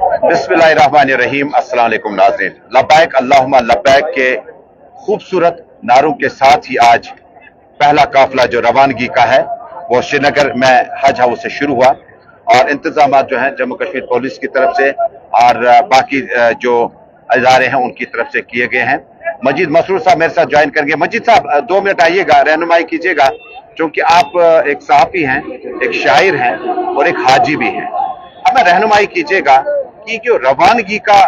बिस्मिल्लाहिर्रहमानिर्रहीम। अस्सलाम वालेकुम नाज़रीन। लब्बैक अल्लाहुम्मा लब्बैक के खूबसूरत नारों के साथ ही आज पहला काफिला जो रवानगी का है वो श्रीनगर में हज हाउस से शुरू हुआ और इंतजाम जो हैं जम्मू कश्मीर पुलिस की तरफ से और बाकी जो इदारे हैं उनकी तरफ से किए गए हैं। मजीद मसरूर साहब मेरे साथ ज्वाइन करेंगे। मजीद साहब 2 मिनट आइएगा, रहनुमाई कीजिएगा, क्योंकि आप एक सहाफ़ी हैं, एक शायर हैं और एक हाजी भी हैं। हमें रहनुमाई कीजिएगा कि जो रवानगी का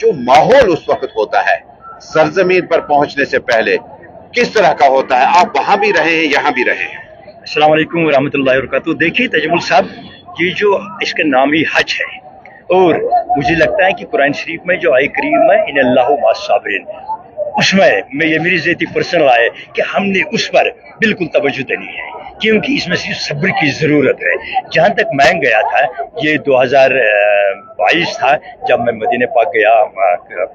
जो माहौल उस वक्त होता है सरजमीन पर पहुंचने से पहले किस तरह का होता है? आप वहां भी रहे हैं, यहाँ भी रहे हैं। अस्सलाम वालेकुम रहमतुल्लाहि व बरकातहू। देखिए तजमुल साहब, ये जो इसका नाम ही हज है और मुझे लगता है कि कुरान शरीफ में जो आय करीम है इन अल्लाहु मास्साबिरीन, उसमें मैं ये मेरी ज़ाती पर्सनल आए कि हमने उस पर बिल्कुल तवज्जो देनी है, क्योंकि इसमें सिर्फ सब्र की ज़रूरत है। जहाँ तक मैं गया था, ये 2022 था जब मैं मदीने पाक गया,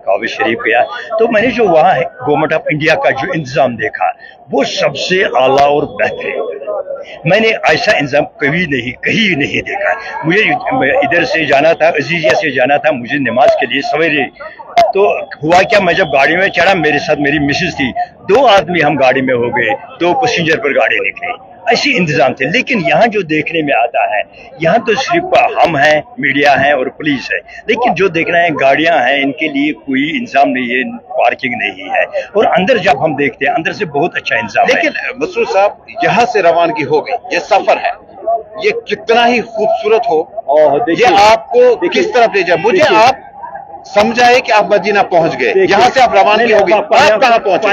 काबा शरीफ गया, तो मैंने जो वहाँ गवर्नमेंट ऑफ इंडिया का जो इंतज़ाम देखा वो सबसे आला और बेहतरीन। मैंने ऐसा इंतज़ाम कहीं नहीं देखा। मुझे इधर से जाना था, अजीजिया से जाना था मुझे नमाज के लिए सवेरे। तो हुआ क्या, मैं जब गाड़ी में चढ़ा, मेरे साथ मेरी मिसेज थी, 2 आदमी हम गाड़ी में हो गए, 2 पैसेंजर पर गाड़ी निकली। ऐसी इंतजाम थे। लेकिन यहाँ जो देखने में आता है, यहाँ तो सिर्फ हम हैं, मीडिया है और पुलिस है, लेकिन जो देखना है गाड़ियाँ हैं, इनके लिए कोई इंतजाम नहीं है, पार्किंग नहीं है। और अंदर जब हम देखते हैं, अंदर से बहुत अच्छा इंतजाम है। लेकिन मसरूर साहब, यहाँ से रवानगी हो गई, ये सफर है, ये कितना ही खूबसूरत हो, ये आपको किस तरफ ले जाए? मुझे आप समझाए कि आप मदीना पहुंच गए, यहाँ से आप रवानगी हो गई, आप कहाँ पहुंचे?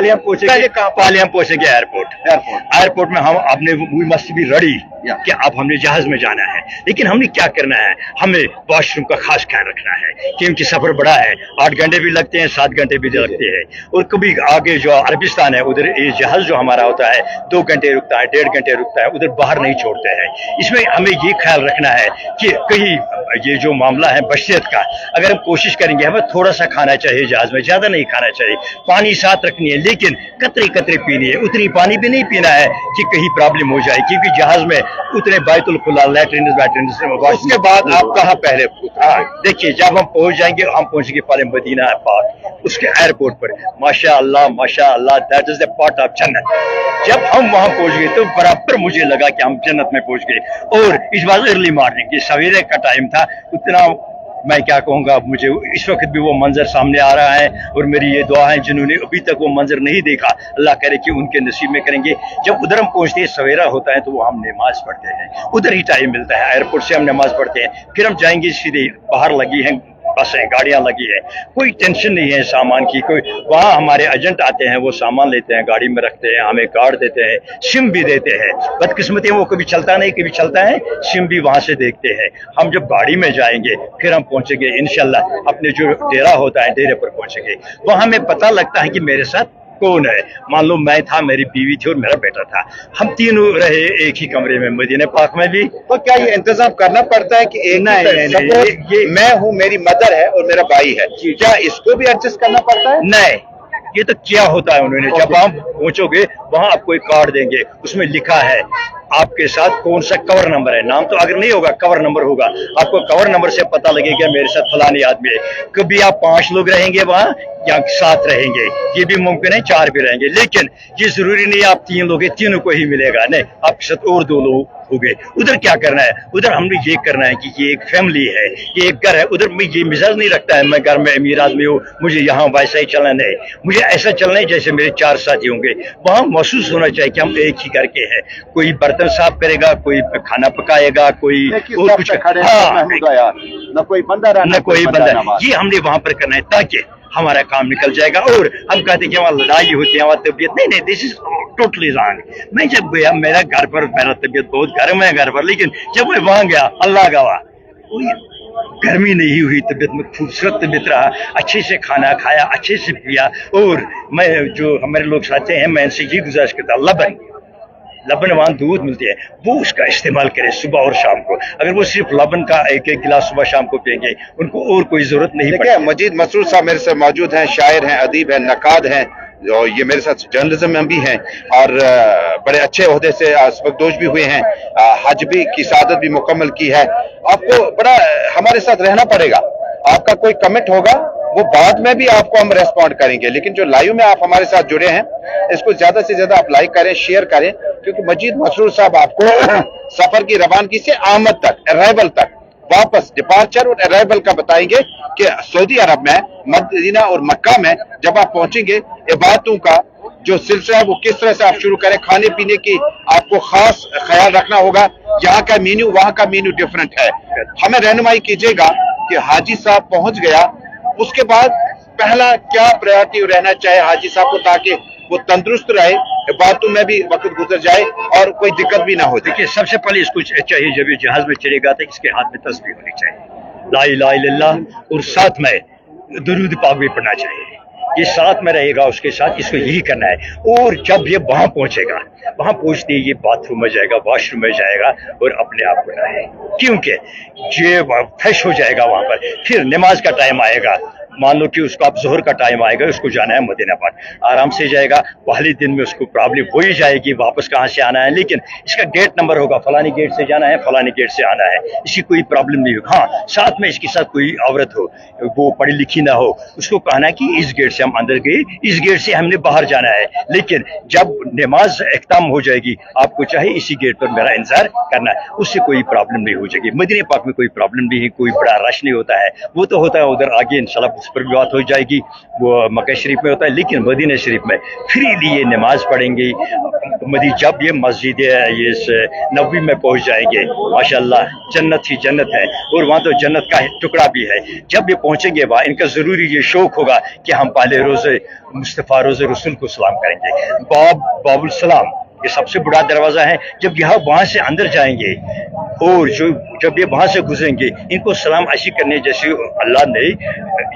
पालियाम पहुंचेंगे एयरपोर्ट में। हम आपने वो मस्त भी रड़ी कि अब हमने जहाज में जाना है, लेकिन हमने क्या करना है, हमें वॉशरूम का खास ख्याल रखना है, क्योंकि सफर बड़ा है, 8 घंटे भी लगते हैं, 7 घंटे भी लगते हैं। और कभी आगे जो अरबिस्तान है उधर ये जहाज जो हमारा होता है 2 घंटे रुकता है, 1.5 घंटे रुकता है, उधर बाहर नहीं छोड़ते हैं। इसमें हमें ये ख्याल रखना है कि कहीं ये जो मामला है बशरियत का, अगर हम कोशिश करेंगे, हमें थोड़ा सा खाना चाहिए जहाज में, ज्यादा नहीं खाना चाहिए, पानी साथ रखनी है, लेकिन कतरे कतरे पीनी है, उतनी पानी भी नहीं पीना है कि कहीं प्रॉब्लम हो जाए, क्योंकि जहाज में उतने बैतुल खुला लैट्रिन। उसके बाद आप कहाँ पहले? देखिए, जब हम पहुंच जाएंगे, हम पहुंचेंगे पहले मदीना पाक, उसके एयरपोर्ट पर। माशा अल्लाह, that is the part of जन्नत। जब हम वहां पहुंच गए तो बराबर मुझे लगा कि हम जन्नत में पहुंच गए। और इस बार अर्ली मॉर्निंग, ये सवेरे का टाइम था, उतना मैं क्या कहूँगा, मुझे इस वक्त भी वो मंजर सामने आ रहा है। और मेरी ये दुआ है, जिन्होंने अभी तक वो मंजर नहीं देखा, अल्लाह करे कि उनके नसीब में करेंगे। जब उधर हम पहुँचते हैं, सवेरा होता है, तो वो हम नमाज पढ़ते हैं, उधर ही टाइम मिलता है, एयरपोर्ट से हम नमाज पढ़ते हैं, फिर हम जाएंगे सीधे। बाहर लगी हैं बसें, गाड़ियां लगी है, कोई टेंशन नहीं है सामान की। कोई वहाँ हमारे एजेंट आते हैं, वो सामान लेते हैं, गाड़ी में रखते हैं, हमें कार्ड देते हैं, सिम भी देते हैं। बदकिस्मती वो कभी चलता नहीं, कभी चलता है, सिम भी वहाँ से देखते हैं। हम जब गाड़ी में जाएंगे, फिर हम पहुंचेंगे इंशाल्लाह अपने जो डेरा होता है, डेरे पर पहुंचेंगे। वहाँ हमें पता लगता है कि मेरे साथ कौन है। मान लो मैं था, मेरी बीवी थी और मेरा बेटा था, हम तीनों रहे एक ही कमरे में, मदीने पाक में भी। तो क्या ये इंतजाम करना पड़ता है कि एक नहीं, मैं हूँ, मेरी मदर है और मेरा भाई है, क्या इसको भी एडजस्ट करना पड़ता है? नहीं, ये तो क्या होता है उन्होंने, जब आप पहुंचोगे वहां आपको एक कार्ड देंगे, उसमें लिखा है आपके साथ कौन सा कवर नंबर है। नाम तो अगर नहीं होगा, कवर नंबर होगा, आपको कवर नंबर से पता लगेगा मेरे साथ फलानी आदमी है। कभी आप 5 लोग रहेंगे वहां या 7 रहेंगे, ये भी मुमकिन है, 4 भी रहेंगे, लेकिन ये जरूरी नहीं आप 3 लोग हैं, तीनों को ही मिलेगा। नहीं, आपके साथ और 2 लोग हो गए। उधर क्या करना है, उधर हमने ये करना है कि ये एक फैमिली है, ये एक घर है। उधर में ये मिजाज नहीं रखता है मैं घर में अमीर आदमी हूँ, मुझे यहाँ वैसा ही चलना, नहीं, मुझे ऐसा चलना है जैसे मेरे 4 साथी होंगे। वहां महसूस होना चाहिए कि हम एक ही घर के हैं। कोई बर्तन साफ करेगा, कोई खाना पकाएगा, कोई और कुछ, न कोई बंदा, ये हमने वहां पर करना है, ताकि हमारा काम निकल जाएगा। और हम कहते हैं कि वहाँ लड़ाई होती है, वहाँ तबीयत नहीं, दिस इज टोटली रॉन्ग। मैं जब गया, मेरा घर पर, मेरा तबीयत बहुत गर्म है घर पर, लेकिन जब मैं वहां गया, अल्लाह गवाह, गर्मी नहीं हुई, तबीयत में खूबसूरत तबीयत रहा, अच्छे से खाना खाया, अच्छे से पिया। और मैं जो हमारे लोग चाहते हैं, मैं इनसे ये गुजारिश करता, लबन वहाँ दूध मिलती है, वो उसका इस्तेमाल करें सुबह और शाम को। अगर वो सिर्फ लबन का एक गिलास सुबह शाम को पिएंगे, उनको और कोई जरूरत नहीं पड़ेगी। मजीद मसरूर साहब मेरे से मौजूद हैं, शायर हैं, अदीब हैं, नकाद हैं, और ये मेरे साथ जर्नलिज्म में भी हैं और बड़े अच्छे ओहदे से सबकदोश भी हुए हैं, हज भी की सादत भी मुकम्मल की है। आपको बड़ा हमारे साथ रहना पड़ेगा, आपका कोई कमेंट होगा वो बाद में भी आपको हम रेस्पॉन्ड करेंगे, लेकिन जो लाइव में आप हमारे साथ जुड़े हैं इसको ज्यादा से ज्यादा आप लाइक करें, शेयर करें, क्योंकि मजीद मसरूर साहब आपको सफर की रवानगी से आमद तक, अराइवल तक, वापस डिपार्चर और अराइवल का बताएंगे कि सऊदी अरब में, मदीना और मक्का में जब आप पहुंचेंगे इबादतों का जो सिलसिला है वो किस तरह से आप शुरू करें, खाने पीने की आपको खास ख्याल रखना होगा, यहाँ का मेन्यू वहाँ का मेन्यू डिफरेंट है। हमें रहनुमाई कीजिएगा कि हाजी साहब पहुंच गया, उसके बाद पहला क्या प्रायोरिटी रहना चाहे हाजी साहब को, ताकि वो तंदुरुस्त रहे, बातों में भी वक्त गुजर जाए और कोई दिक्कत भी ना हो। देखिए सबसे पहले इसको चाहिए जब ये जहाज में चलेगा तो इसके हाथ में तस्बीह होनी चाहिए, ला इलाहा इल्लल्लाह, और साथ में दुरूद पाक भी पढ़ना चाहिए। ये साथ में रहेगा, उसके साथ इसको यही करना है। और जब ये वहां पहुंचेगा, वहां पहुंचते ही ये बाथरूम में जाएगा, वॉशरूम में जाएगा और अपने आप को नहाए, क्योंकि ये फ्रेश हो जाएगा वहां पर। फिर नमाज का टाइम आएगा, मान लो कि उसको अब जोहर का टाइम आएगा, उसको जाना है मदीना पाक, आराम से जाएगा। पहले दिन में उसको प्रॉब्लम हो ही जाएगी वापस कहाँ से आना है, लेकिन इसका गेट नंबर होगा, फलानी गेट से जाना है, फलानी गेट से आना है, इसकी कोई प्रॉब्लम नहीं होगी। हाँ, साथ में इसके साथ कोई औरत हो, वो पढ़ी लिखी ना हो, उसको कहना है कि इस गेट से हम अंदर गए, इस गेट से हमने बाहर जाना है, लेकिन जब नमाज इख्ताम हो जाएगी आपको चाहे इसी गेट पर मेरा इंतजार करना है, उससे कोई प्रॉब्लम नहीं हो जाएगी। मदीना पाक में कोई प्रॉब्लम नहीं है, कोई बड़ा रश नहीं होता है, वो तो होता है उधर आगे इंशाल्लाह उस पर भी बात हो जाएगी, वो मक्का शरीफ में होता है, लेकिन मदीना शरीफ में फ्रीली ये नमाज पढ़ेंगे। जब ये मस्जिद ये नबवी में पहुंच जाएंगे, माशाल्लाह जन्नत ही जन्नत है, और वहाँ तो जन्नत का टुकड़ा भी है। जब ये पहुंचेंगे वहाँ इनका जरूरी ये शौक होगा कि हम पहले रोजे मुस्तफ़ा रोजे रसूल को सलाम करेंगे। बाबुल सलाम ये सबसे बड़ा दरवाजा है। जब यहाँ वहां से अंदर जाएंगे और जब ये वहां से गुजरेंगे, इनको सलाम ऐसी करने जैसे अल्लाह ने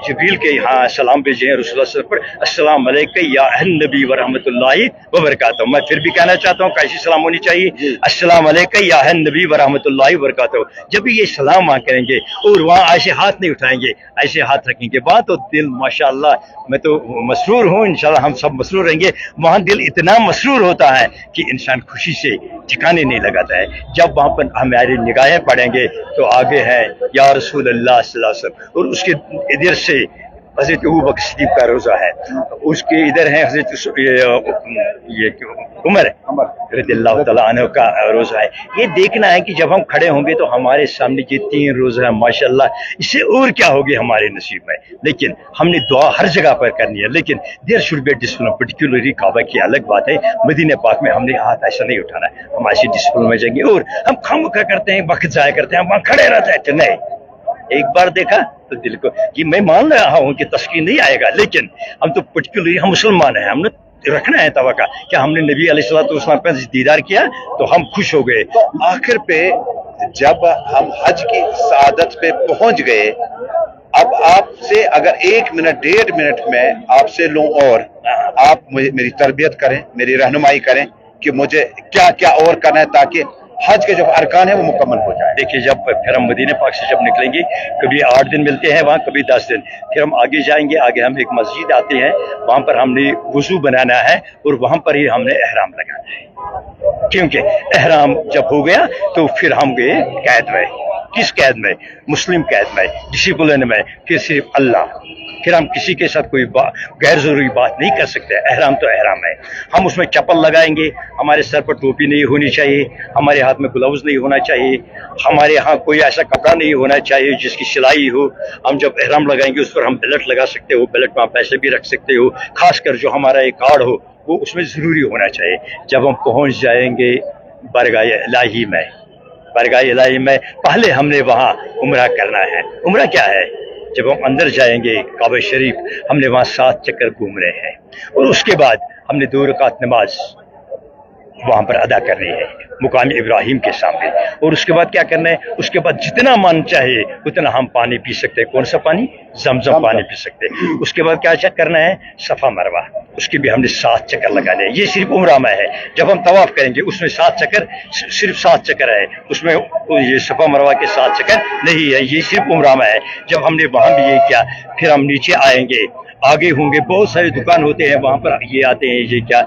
जिब्रील के यहाँ सलाम भेजे हैं रसूलुल्लाह सल्लल्लाहु अलैहि वसल्लम पर, अस्सलाम अलैका या अहल नबी व रहमतुल्लाहि व बरकातहू। मैं फिर भी कहना चाहता हूँ कैसी सलाम होनी चाहिए, अस्सलाम अलैका या अहल नबी व रहमतुल्लाहि व बरकातहू। जब भी ये सलाम वहाँ करेंगे और वहाँ ऐसे हाथ नहीं उठाएंगे, ऐसे हाथ रखेंगे, वहाँ तो दिल माशाअल्लाह, मैं तो मसरूर हूँ, इंशाल्लाह हम सब मसरूर रहेंगे। वहाँ दिल इतना मसरूर होता है कि इंसान खुशी से ठिकाने नहीं लगाता है। जब वहाँ पर हमारी निगाहें पड़ेंगे तो आगे है या रसूल अल्लाह सल्लल्लाहु अलैहि वसल्लम, और उसके इधर से हजरत अबू बकर सिद्दीक का रोजा है, उसके इधर है हजरत ये उमर रज़ियल्लाहु तआला अन्हु का रोजा है। ये देखना है कि जब हम खड़े होंगे तो हमारे सामने ये 3 रोजा है, माशाल्लाह, इससे और क्या होगी हमारे नसीब में। लेकिन हमने दुआ हर जगह पर करनी है, लेकिन there should be discipline, particularly काबा की अलग बात है। मदीना पाक में हमने हाथ ऐसा नहीं उठाना है, हम ऐसे डिसिप्लिन में जाएंगे। और हम खामखा करते हैं, वक्त जाया करते हैं, वहाँ खड़े रहते हैं। तो नहीं, एक बार देखा तो दिल को, कि मैं मान रहा हूँ कि तस्कीन नहीं आएगा, लेकिन हम तो पर्टिकुलरली हम मुसलमान हैं, हमने रखना है तवक्का क्या हमने नबी अलैहिस्सलाम का दीदार किया तो हम खुश हो गए। तो आखिर पे जब हम हज की सादत पे पहुंच गए, अब आपसे अगर 1 मिनट 1.5 मिनट में आपसे लूं और आप मेरी तरबियत करें, मेरी रहनुमाई करें कि मुझे क्या क्या और करना है ताकि हज के जो अरकान है वो मुकम्मल हो जाए। देखिए, जब फिर हम मदीना पाक से जब निकलेंगे, कभी 8 दिन मिलते हैं वहाँ, कभी 10 दिन, फिर हम आगे जाएंगे। आगे हम एक मस्जिद आते हैं, वहाँ पर हमने वुजू बनाना है और वहाँ पर ही हमने एहराम लगाना है, क्योंकि एहराम जब हो गया तो फिर हम गए कैद में। किस कैद में? मुस्लिम कैद में, डिसिप्लिन में, फिर सिर्फ अल्लाह। फिर हम किसी के साथ कोई गैर जरूरी बात नहीं कर सकते। एहराम तो एहराम है। हम उसमें चप्पल लगाएंगे, हमारे सर पर टोपी नहीं होनी चाहिए, हमारे हाथ में ग्लव्स नहीं होना चाहिए, हमारे यहाँ कोई ऐसा कपड़ा नहीं होना चाहिए जिसकी सिलाई हो। हम जब एहराम लगाएंगे उस पर हम बेल्ट लगा सकते हो, बेल्ट में आप पैसे भी रख सकते हो, खासकर जो हमारा एक कार्ड हो वो उसमें जरूरी होना चाहिए। जब हम पहुंच जाएंगे बरगाह इलाही में, बरगाह इलाही में पहले हमने वहाँ उम्रा करना है। उम्रा क्या है? जब हम अंदर जाएंगे काबा शरीफ, हमने वहाँ 7 चक्कर घूमने हैं और उसके बाद हमने 2 रकात नमाज वहाँ पर अदा करनी है मुकाम इब्राहिम के सामने। और उसके बाद क्या करना है? उसके बाद जितना मन चाहे उतना हम पानी पी सकते हैं। कौन सा पानी? जमजम पानी पी सकते हैं। उसके बाद क्या करना है? सफ़ा मरवा, उसके भी हमने 7 चक्कर लगाने हैं। ये सिर्फ उम्रा में है। जब हम तवाफ करेंगे उसमें 7 चक्कर, सिर्फ 7 चक्कर है, उसमें ये सफ़ा मरवा के 7 चक्कर नहीं है, ये सिर्फ उम्रा में है। जब हमने वहाँ भी ये किया, फिर हम नीचे आएंगे, आगे होंगे बहुत सारे दुकान होते हैं वहाँ पर, ये आते हैं, ये क्या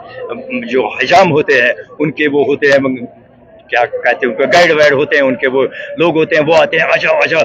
जो हिजाम होते हैं उनके वो होते हैं, क्या कहते हैं उनको, गाइड वाइड होते हैं उनके, वो लोग होते हैं, वो आते हैं, आ जाओ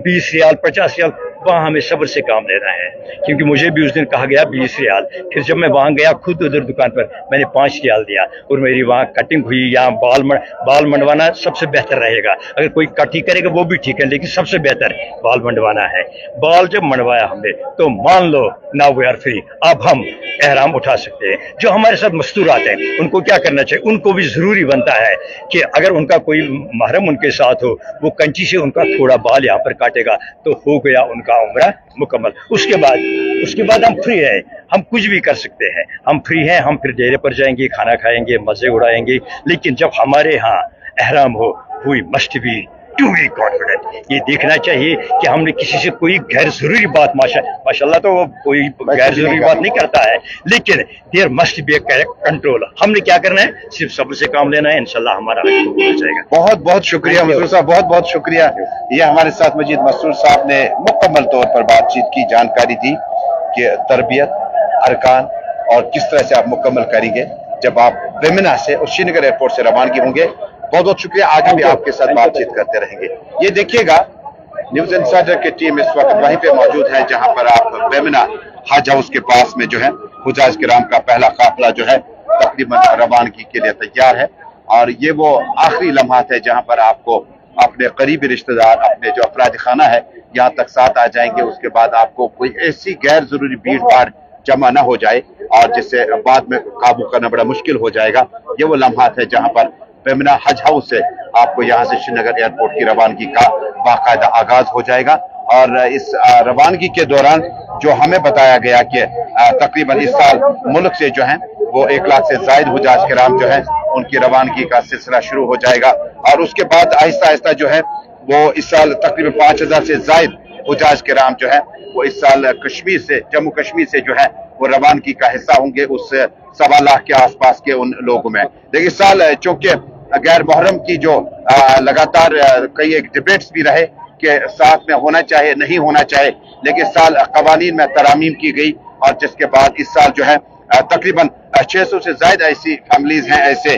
20 रियाल 50 रियाल वहाँ हमें सब्र से काम लेना है, क्योंकि मुझे भी उस दिन कहा गया 20 रियाल, फिर जब मैं वहाँ गया खुद उधर दुकान पर मैंने 5 रियाल दिया, और मेरी वहाँ कटिंग हुई। या बाल मंडवाना सबसे बेहतर रहेगा, अगर कोई कटिंग करेगा वो भी ठीक है, लेकिन सबसे बेहतर बाल मंडवाना है। बाल जब मंडवाया हमने तो मान लो नाउ वी आर फ्री, अब हम एहराम उठा सकते हैं। जो हमारे साथ मस्तूरात हैं उनको क्या करना चाहिए, उनको भी ज़रूरी बनता है कि अगर उनका कोई महरम उनके साथ हो, वो कंची से उनका थोड़ा बाल यहाँ पर काटेगा तो हो गया उनका उम्रा मुकम्मल। उसके बाद हम फ्री हैं, हम कुछ भी कर सकते हैं, हम फ्री हैं। हम फिर डेरे पर जाएंगे, खाना खाएंगे, मज़े उड़ाएंगे। लेकिन जब हमारे यहाँ एहराम हो, we must be to be confident. ये देखना चाहिए कि हमने किसी से कोई गैर जरूरी बात, माशाल्लाह तो कोई गैर जरूरी बात नहीं करता है, लेकिन देयर मस्ट बी कंट्रोल। हमने क्या करना है, सिर्फ सब्र से काम लेना है, इंशाल्लाह हमारा हो जाएगा। बहुत बहुत शुक्रिया मसूर साहब, बहुत बहुत शुक्रिया। ये हमारे साथ मजीद मसूर साहब ने मुकम्मल तौर पर बातचीत की, जानकारी दी कि तरबियत, अरकान और किस तरह से आप मुकम्मल करेंगे जब आप बेमिना से और श्रीनगर एयरपोर्ट से रवानगी होंगे। बहुत बहुत शुक्रिया, आगे भी आपके साथ बातचीत करते रहेंगे। ये देखिएगा, न्यूज इनसाइडर की टीम इस वक्त वहीं पे मौजूद है जहां पर आप बेमिना हज हाउस के पास में जो है हुजाज किराम का पहला काफिला जो है तकरीबन रवानगी के लिए तैयार है। और ये वो आखिरी लम्हात है जहां पर आपको अपने करीबी रिश्तेदार, अपने जो अफराद खाना है, यहाँ तक साथ आ जाएंगे। उसके बाद आपको कोई ऐसी गैर जरूरी भीड़ भाड़ जमा ना हो जाए और जिससे बाद में काबू करना बड़ा मुश्किल हो जाएगा। ये वो लम्हात है जहां पर बेमिना हज हाउस से आपको यहाँ से श्रीनगर एयरपोर्ट की रवानगी का बाकायदा आगाज हो जाएगा। और इस रवानगी के दौरान जो हमें बताया गया कि तकरीबन इस साल मुल्क से जो है वो 1 लाख से जायद हुजाज किराम जो है उनकी रवानगी का सिलसिला शुरू हो जाएगा। और उसके बाद आहिस्ता आहिस्ता जो है वो इस साल तकरीबन 5000 से जायद हुजाज किराम जो है वो इस साल कश्मीर से, जम्मू कश्मीर से जो है वो रवानगी का हिस्सा होंगे उस 1.25 लाख के आसपास के उन लोगों में। लेकिन इस साल चूंकि गैर मुहर्रम की जो लगातार कई एक डिबेट्स भी रहे कि साथ में होना चाहिए नहीं होना चाहिए, लेकिन साल कवानीन में तरामीम की गई और जिसके बाद इस साल जो है तकरीबन 600 से ज्यादा ऐसी फैमिलीज हैं, ऐसे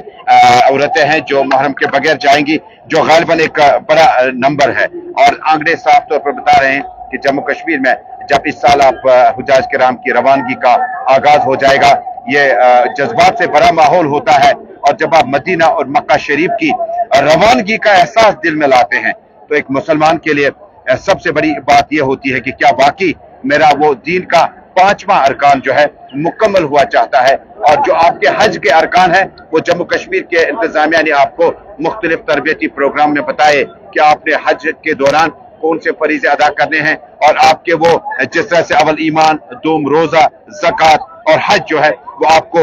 औरतें हैं जो मुहर्रम के बगैर जाएंगी, जो गालिबन एक बड़ा नंबर है। और आंकड़े साफ तौर पर बता रहे हैं कि जम्मू कश्मीर में जब इस साल आप हुजाज किराम की रवानगी का आगाज हो जाएगा, ये जज्बात से बड़ा माहौल होता है। और जब आप मदीना और मक्का शरीफ की रवानगी का एहसास दिल में लाते हैं तो एक मुसलमान के लिए सबसे बड़ी बात यह होती है कि क्या वाकई मेरा वो दीन का 5वां अरकान जो है मुकम्मल हुआ चाहता है। और जो आपके हज के अरकान है वो जम्मू कश्मीर के इंतजामिया ने आपको मुख्तलिफ तरबियती प्रोग्राम में बताए कि आपने हज के दौरान कौन से फरीज़े अदा करने हैं। और आपके वो जिस तरह से अवल ईमान, दूम रोजा, ज़कात और हज जो है वो आपको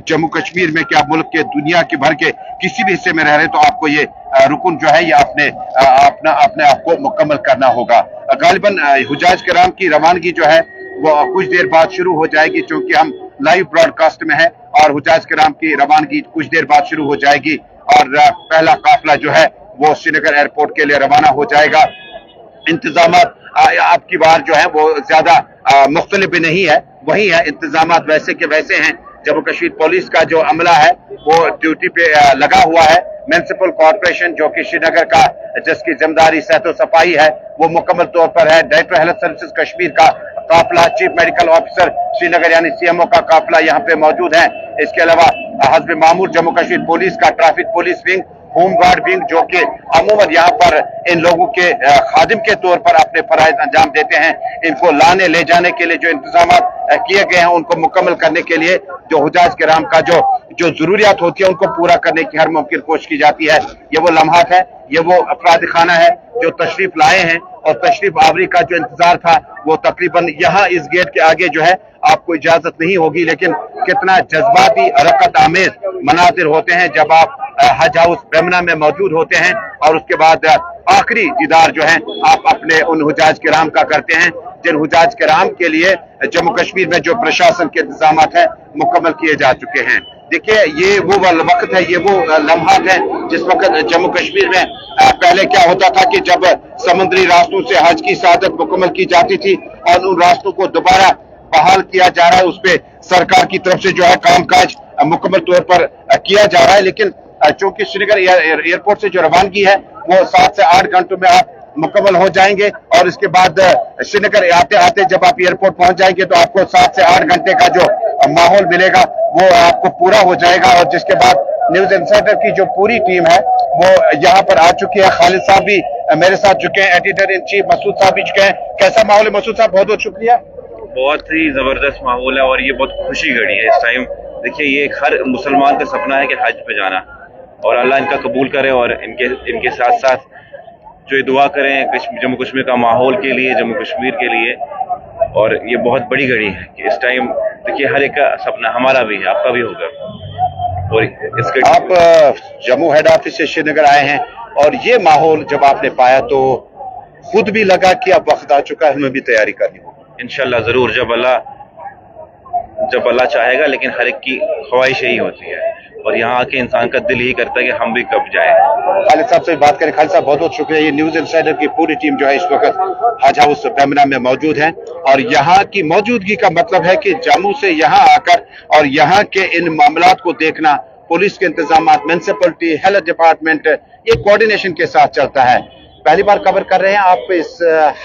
जम्मू कश्मीर में, क्या मुल्क के दुनिया के भर के किसी भी हिस्से में रह रहे तो आपको ये रुकन जो है ये अपने आप को मुकम्मल करना होगा। गालिबन हुजाज किराम की रवानगी जो है वो कुछ देर बाद शुरू हो जाएगी, क्योंकि हम लाइव ब्रॉडकास्ट में है और हुजाज किराम की रवानगी कुछ देर बाद शुरू हो जाएगी। और पहला काफिला जो है वो श्रीनगर एयरपोर्ट के लिए रवाना हो जाएगा। इंतजामात आपकी बार जो है वो ज्यादा मुख्तलिफ भी नहीं है, वही है, इंतजामात वैसे के वैसे हैं। जम्मू कश्मीर पुलिस का जो अमला है वो ड्यूटी पे लगा हुआ है। म्युनिसिपल कॉर्पोरेशन जो कि श्रीनगर का, जिसकी जिम्मेदारी सेहत सफाई है, वो मुकम्मल तौर पर है। डायरेक्टर हेल्थ सर्विसेज कश्मीर का काफिला, चीफ मेडिकल ऑफिसर श्रीनगर यानी सीएमओ का काफिला यहाँ पे मौजूद है। इसके अलावा हस्ब मामूर जम्मू कश्मीर पुलिस का traffic police wing, home guard wing, जो कि अमूमन यहाँ पर इन लोगों के खादिम के तौर पर अपने फराइज अंजाम देते हैं। इनको लाने ले जाने के लिए जो इंतजाम किए गए हैं उनको मुकम्मल करने के लिए जो हुजाज किराम का जो जरूरियात होती है उनको पूरा करने की हर मुमकिन कोशिश की जाती है। ये वो लम्हात है, ये वो अफराद खाना है जो तशरीफ लाए हैं। और तशरीफ आवरी का जो इंतजार था वो तकरीबन यहाँ इस गेट के आगे जो है आपको इजाजत नहीं होगी, लेकिन कितना जज्बाती रकत आमेज मनाजिर होते हैं जब आप हज हाउस बेमिना में मौजूद होते हैं। और उसके बाद आखिरी दीदार जो है आप अपने उन हुजाज किराम का करते हैं जिन हुजाज किराम के लिए जम्मू कश्मीर में जो प्रशासन के इंतजाम है मुकम्मल किए जा चुके हैं। देखिए ये वो वक्त है, ये वो लम्हात है जिस वक्त जम्मू कश्मीर में पहले क्या होता था कि जब समुद्री रास्तों से हज की सआदत मुकम्मल की जाती थी और उन रास्तों को दोबारा बहाल किया जा रहा है, उस पे सरकार की तरफ से जो है कामकाज मुकम्मल तौर पर किया जा रहा है। लेकिन चूंकि श्रीनगर एयरपोर्ट से जो रवानगी है वो 7 से 8 घंटों में आप मुकम्मल हो जाएंगे और इसके बाद श्रीनगर आते आते जब आप एयरपोर्ट पहुंच जाएंगे तो आपको 7 से 8 घंटे का जो माहौल मिलेगा वो आपको पूरा हो जाएगा। और जिसके बाद न्यूज इंसाइडर की जो पूरी टीम है वो यहाँ पर आ चुकी है। खालिद साहब भी मेरे साथ चुके हैं, एडिटर इन चीफ मसूद साहब भी चुके हैं। कैसा माहौल है मसूद साहब? बहुत बहुत शुक्रिया। बहुत ही जबरदस्त माहौल है और ये बहुत खुशी घड़ी है इस टाइम। देखिए ये हर मुसलमान का सपना है कि हज पे जाना, और अल्लाह इनका कबूल करे और इनके साथ साथ जो ये दुआ करें जम्मू कश्मीर का माहौल के लिए, जम्मू कश्मीर के लिए। और ये बहुत बड़ी घड़ी है कि इस टाइम देखिए हर एक का सपना, हमारा भी है, आपका भी होगा। और इसके आप जम्मू हेड ऑफिस से श्रीनगर आए हैं और ये माहौल जब आपने पाया तो खुद भी लगा कि अब वक्त आ चुका है, हमें भी तैयारी करनी होगी। इंशाल्लाह जरूर, जब अल्लाह चाहेगा, लेकिन हर एक की ख्वाहिश यही होती है और यहाँ आके इंसान का दिल यही करता है कि हम भी कब जाएं। खालिद साहब से बात करें। खालिद साहब बहुत बहुत शुक्रिया। ये न्यूज इंसाइडर की पूरी टीम जो है इस वक्त हज हाउस बेमना में मौजूद है और यहाँ की मौजूदगी का मतलब है कि जम्मू से यहाँ आकर और यहाँ के इन मामलात को देखना, पुलिस के इंतजाम, म्यूनिसिपलिटी, हेल्थ डिपार्टमेंट, ये कोऑर्डिनेशन के साथ चलता है। पहली बार कवर कर रहे हैं आप इस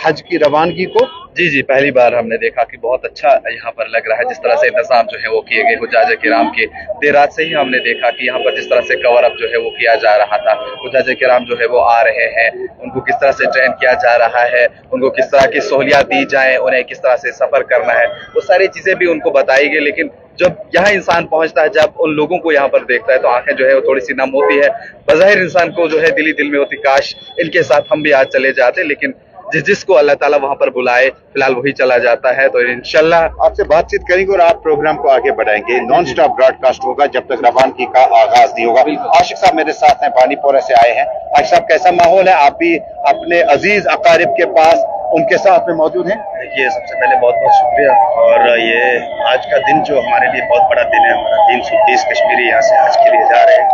हज की रवानगी को? जी, पहली बार हमने देखा कि बहुत अच्छा यहाँ पर लग रहा है। जिस तरह से इंतजाम जो है वो किए गए हुज्जाज किराम के, देर रात से ही हमने देखा कि यहाँ पर जिस तरह से कवर अप जो है वो किया जा रहा था। हुज्जाज किराम जो है वो आ रहे हैं, उनको किस तरह से ट्रेन किया जा रहा है, उनको किस तरह की सहूलियात दी जाए, उन्हें किस तरह से सफर करना है, वो सारी चीजें भी उनको बताई गई। लेकिन जब यहाँ इंसान पहुंचता है, जब उन लोगों को यहाँ पर देखता है तो आंखें जो है वो थोड़ी सी नम होती है। बज़ाहिर इंसान को जो है दिल में होती काश इनके साथ हम भी आज चले जाते, लेकिन जिसको अल्लाह ताला वहां पर बुलाए फिलहाल वही चला जाता है। तो इंशाल्लाह आपसे बातचीत करेंगे और आप प्रोग्राम को आगे बढ़ाएंगे। नॉन स्टॉप ब्रॉडकास्ट होगा जब तक रवानगी का आगाज नहीं होगा। आशिक साहब मेरे साथ हैं, पानीपोरा से आए हैं। आशिक साहब कैसा माहौल है? आप भी अपने अजीज अकारिब के पास उनके साथ में मौजूद हैं। देखिए सबसे पहले बहुत बहुत शुक्रिया, और ये आज का दिन जो हमारे लिए बहुत बड़ा दिन है, हमारा 330 कश्मीरी यहाँ से हज के लिए जा रहे हैं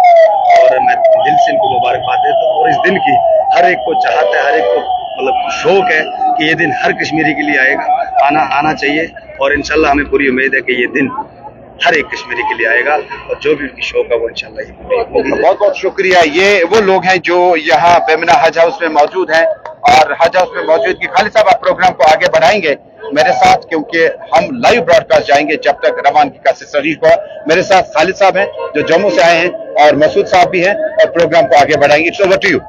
और मैं दिल से इनको मुबारकबाद देता हूँ। और इस दिन की हर एक को चाहता है, हर एक को मतलब शौक है कि ये दिन हर कश्मीरी के लिए आना चाहिए और इंशाल्लाह हमें पूरी उम्मीद है कि ये दिन हर एक कश्मीरी के लिए आएगा और जो भी उनकी शौक है वो इंशाल्लाह ये पूरी होगी। बहुत बहुत शुक्रिया। ये वो लोग हैं जो यहाँ बेमना हज हाउस में मौजूद हैं और हज हाउस में मौजूद की खालिद साहब आप प्रोग्राम को आगे बढ़ाएंगे मेरे साथ, क्योंकि हम लाइव ब्रॉडकास्ट जाएंगे जब तक रवानगी का सिलसिला नहीं हुआ। मेरे साथ खालिद साहब हैं जो जम्मू से आए हैं और मसूद साहब भी हैं और प्रोग्राम को आगे बढ़ाएंगे। It's over to you.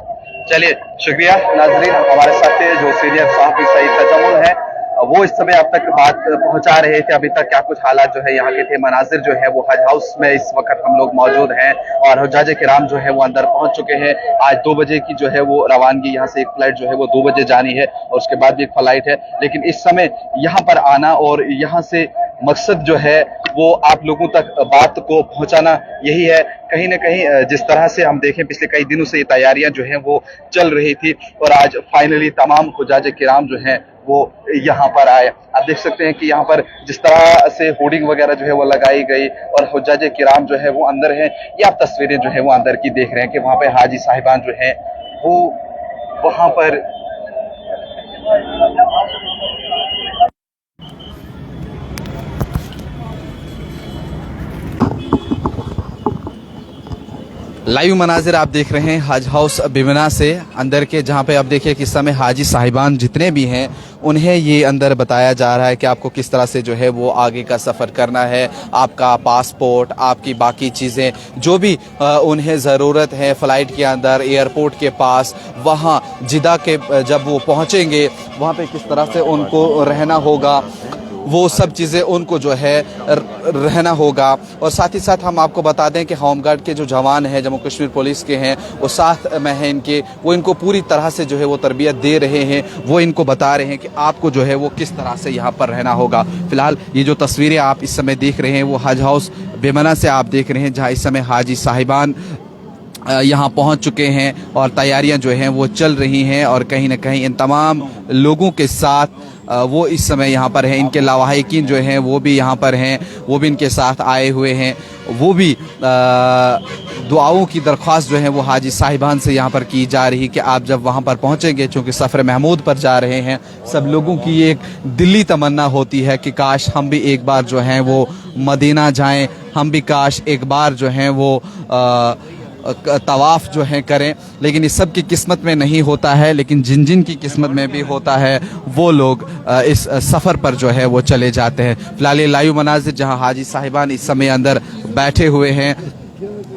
चलिए शुक्रिया नाजरीन। हमारे साथ जो सीनियर साहब सईद तजमुल है वो इस समय अब तक बात पहुंचा रहे थे। अभी तक क्या कुछ हालात जो है यहाँ के थे, मनाजिर जो है वो हज हाउस में इस वक्त हम लोग मौजूद हैं और हुज्जाज किराम जो है वो अंदर पहुंच चुके हैं। आज 2 बजे की जो है वो रवानगी, यहाँ से एक फ्लाइट जो है वो 2 बजे जानी है और उसके बाद भी एक फ्लाइट है। लेकिन इस समय यहाँ पर आना और यहाँ से मकसद जो है वो आप लोगों तक बात को पहुंचाना यही है। कहीं ना कहीं जिस तरह से हम देखें पिछले कई दिनों से ये तैयारियां जो हैं वो चल रही थी और आज फाइनली तमाम हुज्जाज किराम जो हैं वो यहाँ पर आए। आप देख सकते हैं कि यहाँ पर जिस तरह से होर्डिंग वगैरह जो है वो लगाई गई और हुज्जाज किराम जो है वो अंदर हैं। ये आप तस्वीरें जो है वो अंदर की देख रहे हैं कि वहाँ पे हाजी साहिबान जो हैं वो वहाँ पर लाइव मनाजिर आप देख रहे हैं हज हाउस बेमना से अंदर के, जहां पे आप देखिए कि इस समय हाजी साहिबान जितने भी हैं उन्हें ये अंदर बताया जा रहा है कि आपको किस तरह से जो है वो आगे का सफ़र करना है। आपका पासपोर्ट, आपकी बाकी चीज़ें जो भी उन्हें ज़रूरत है फ़्लाइट के अंदर, एयरपोर्ट के पास, वहाँ जिदा के जब वो पहुँचेंगे वहाँ पे किस तरह से उनको रहना होगा, वो सब चीज़ें उनको जो है रहना होगा। और साथ ही साथ हम आपको बता दें कि होम गार्ड के जो जवान हैं जम्मू कश्मीर पुलिस के हैं वो साथ में हैं इनके, वो इनको पूरी तरह से जो है वो तरबियत दे रहे हैं। वो इनको बता रहे हैं कि आपको जो है वो किस तरह से यहाँ पर रहना होगा। फ़िलहाल ये जो तस्वीरें आप इस समय देख रहे हैं वो हज हाउस बेमना से आप देख रहे हैं, जहाँ इस समय हाजी साहिबान यहाँ पहुँच चुके हैं और तैयारियाँ जो हैं वो चल रही हैं। और कहीं ना कहीं इन तमाम लोगों के साथ वो इस समय यहाँ पर हैं। इनके लावाहिकीन जो हैं वो भी यहाँ पर हैं, वो भी इनके साथ आए हुए हैं। वो भी दुआओं की दरख्वास्त जो है वो हाजी साहिबान से यहाँ पर की जा रही कि आप जब वहाँ पर पहुँचेंगे, चूँकि सफ़र महमूद पर जा रहे हैं, सब लोगों की एक दिली तमन्ना होती है कि काश हम भी एक बार जो हैं वो मदीना जाएं, हम भी काश एक बार जो हैं वो तवाफ़ जो है करें, लेकिन इस सब की किस्मत में नहीं होता है, लेकिन जिन जिन की किस्मत में भी होता है वो लोग इस सफ़र पर जो है वो चले जाते हैं। फ़िलहाल ये लाइव मनाजिर जहां हाजी साहिबान इस समय अंदर बैठे हुए हैं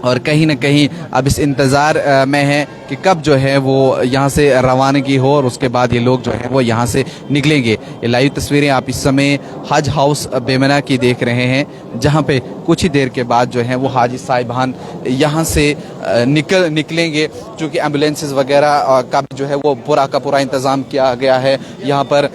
और कहीं ना कहीं अब इस इंतज़ार में है कि कब जो है वो यहाँ से रवानगी हो और उसके बाद ये लोग जो है वो यहाँ से निकलेंगे। ये लाइव तस्वीरें आप इस समय हज हाउस बेमना की देख रहे हैं, जहाँ पे कुछ ही देर के बाद जो है वो हाजी साहिबान यहाँ से निकलेंगे। चूँकि एम्बुलेंसेस वगैरह का जो है वो पूरा का पूरा इंतज़ाम किया गया है। यहाँ पर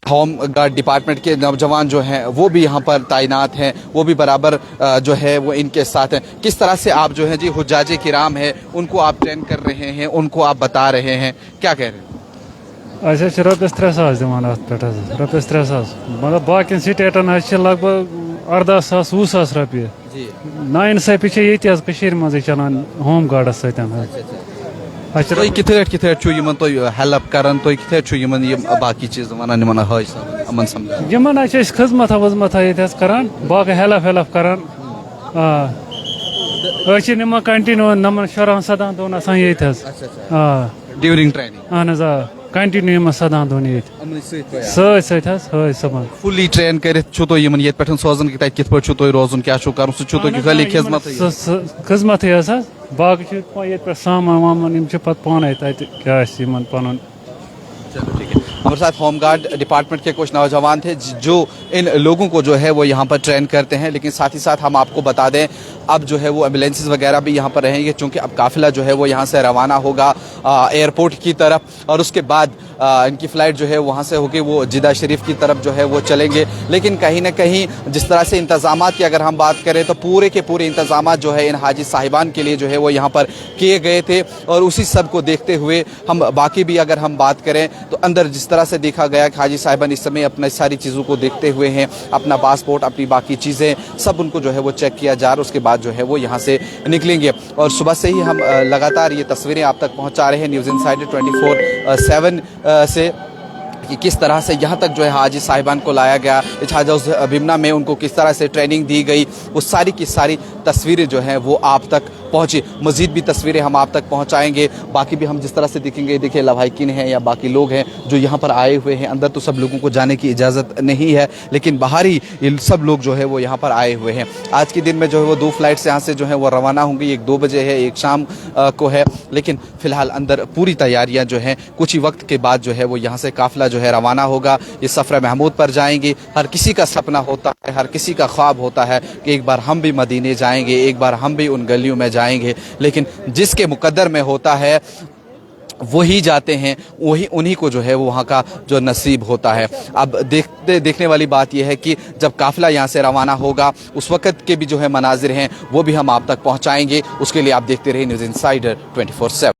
होम गार्ड डिपार्टमेंट के नौजवान जो हैं वो भी यहाँ पर तैनात हैं, वो भी बराबर जो है वो इनके साथ हैं। किस तरह से आप जो है जी हुज्जाजे किराम है उनको आप ट्रेन कर रहे हैं, उनको आप बता रहे हैं, क्या कह रहे हैं? अच्छा रपस 300 दिवान रपस 300 मतलब बाकी स्टेटन लगभग 18,000 20,000 रपये नाइंसाफी ये मज चलान होम गार्डस तुम किथे हेल्प करान, तुम किथे बाकी चीज वन खजमत वजमत ये करान बाकी हेल्प करान नमान कंटिन्यू नमन 17 दोन ये ड्यूरिंग ट्रेनिंग अहन कंटिन्यू 17 दोन ये समान फुली ट्रेन कर सोजन कि तक पे रोजन क्या कर खाली खजमत बाकी ये सामान वामान पे पाने क्या पन। हमारे साथ होम गार्ड डिपार्टमेंट के कुछ नौजवान थे जो इन लोगों को जो है वो यहाँ पर ट्रेन करते हैं, लेकिन साथ ही साथ हम आपको बता दें अब जो है वो एम्बुलेंसेस वगैरह भी यहाँ पर रहेंगे, क्योंकि अब काफिला जो है वो यहाँ से रवाना होगा एयरपोर्ट की तरफ और उसके बाद इनकी फ़्लाइट जो है वहाँ से होकर वो जिदा शरीफ की तरफ जो है वो चलेंगे। लेकिन कहीं ना कहीं जिस तरह से इंतज़ामात की अगर हम बात करें तो पूरे के पूरे इंतज़ामात जो है इन हाजी साहिबान के लिए जो है वो यहाँ पर किए गए थे और उसी सब को देखते हुए हम बाकी भी अगर हम बात करें तो अंदर जिस तरह से देखा गया कि हाजी साहिबान इस समय अपनी सारी चीज़ों को देखते हुए हैं, अपना पासपोर्ट अपनी बाकी चीज़ें सब उनको जो है वो चेक किया जा रहा है, उसके बाद जो है वो यहाँ से निकलेंगे। और सुबह से ही हम लगातार ये तस्वीरें आप तक पहुँचा रहे हैं न्यूज़ इनसाइडर 24/7 से कि किस तरह से यहाँ तक जो है हाजी साहिबान को लाया गया, इस हज हाउस बिमना में उनको किस तरह से ट्रेनिंग दी गई, वो सारी की सारी तस्वीरें जो हैं वो आप तक पहुँची। मज़ीद भी तस्वीरें हम आप तक पहुँचाएंगे, बाकी भी हम जिस तरह से दिखेंगे, देखिए लवाहिकीन हैं या बाकी लोग हैं जो यहाँ पर आए हुए हैं। अंदर तो सब लोगों को जाने की इजाज़त नहीं है, लेकिन बाहर ही सब लोग जो है वो यहाँ पर आए हुए हैं। आज के दिन में जो है वो 2 फ्लाइट्स यहाँ से जो है वो रवाना होंगी, एक 2 बजे है, एक शाम को है, लेकिन फ़िलहाल अंदर पूरी तैयारियाँ जो हैं कुछ ही वक्त के बाद जो है वो यहाँ से काफ़िला जो है रवाना होगा। ये सफ़र महमूद पर जाएंगे। हर किसी का सपना होता है, हर किसी का ख्वाब होता है कि एक बार हम भी मदीने जाएंगे, एक बार हम भी उन गलियों में जाएंगे, लेकिन जिसके मुकद्दर में होता है वही जाते हैं, वही उन्हीं को जो है वो वहाँ का जो नसीब होता है। अब देखने वाली बात यह है कि जब काफ़िला यहाँ से रवाना होगा उस वक़्त के भी जो है मनाजिर हैं वो भी हम आप तक पहुँचाएंगे। उसके लिए आप देखते रहिए न्यूज़ इनसाइडर 24/7।